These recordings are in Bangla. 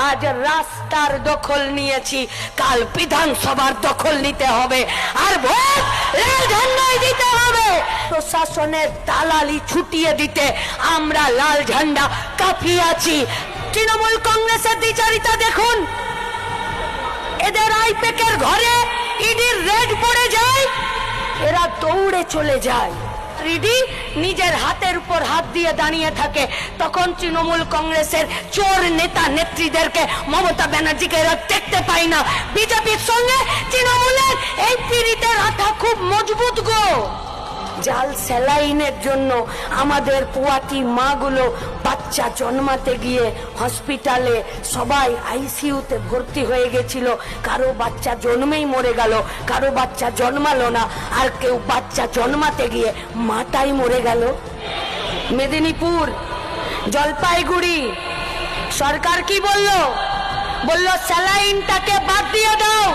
আজ রাস্তার দখল নিয়েছি, কাল বিধানসভার দখল নিতে হবে, আর ভোট লাল ঝান্ডায় দিতে হবে। প্রশাসনের দালালি ছুটিয়ে দিতে আমরা লাল ঝান্ডা কাঁপিয়ে আছি। তৃণমূল কংগ্রেসের দ্বিচারিতা দেখুন, এদের আইপ্যাকের ঘরে ইডির রেড পড়ে যায়, এরা দৌড়ে চলে যায়। ইডি নিজের হাতের উপর হাত দিয়ে দাঁড়িয়ে থাকে, তখন তৃণমূল কংগ্রেসের চোর নেতা নেত্রীদেরকে, মমতা ব্যানার্জিকে এরা দেখতে পায় না। বিজেপির সঙ্গে তৃণমূলের এই পীড়িতের আঠা খুব মজবুত গো। জাল স্যালাইনের জন্য আমাদের পুয়াতি মাগুলো বাচ্চা জন্মাতে গিয়ে হসপিটালে সবাই আইসিইউতে ভর্তি হয়ে গেছিল। কারো বাচ্চা জন্মেই মরে গেল, কারো বাচ্চা জন্মালো না, আর কেউ বাচ্চা জন্মাতে গিয়ে মাটাই মরে গেল। মেদিনীপুর, জলপাইগুড়ি, সরকার কি বললো? বললো স্যালাইনটাকে বাদ দিয়ে দাও।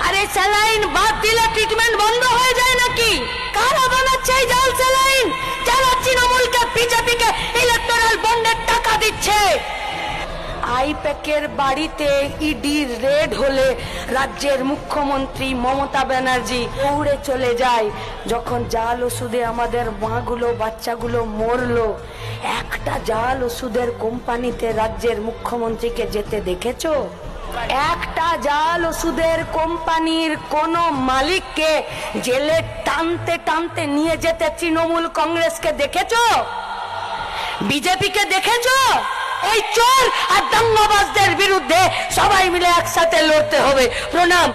আরে স্যালাইন বাদ দিলে ট্রিটমেন্ট বন্ধ হয়ে যায় নাকি? কারা বানাচ্ছে এই জাল স্যালাইন? যারা তৃণমূলকে, বিজেপিকে ইলেকটোরাল বন্ডের টাকা দিচ্ছে। আইপ্যাকের বাড়িতে ইডির রেড হলে রাজ্যের মুখ্যমন্ত্রী মমতা ব্যানার্জি দৌড়ে চলে যায়। যখন জাল ওষুধে আমাদের মাগুলো, বাচ্চাগুলো মরলো, একটা জাল ওষুধের কোম্পানিতে রাজ্যের মুখ্যমন্ত্রীকে যেতে দেখেছো? একটা জাল ওষুধের কোম্পানির কোন মালিককে জেলে টানতে টানতে নিয়ে যেতে তৃণমূল কংগ্রেসকে দেখেছো? বিজেপিকে দেখেছো? এই চোর আর দাঙ্গাবাজদের বিরুদ্ধে সবাই মিলে একসাথে লড়তে হবে। প্রণাম।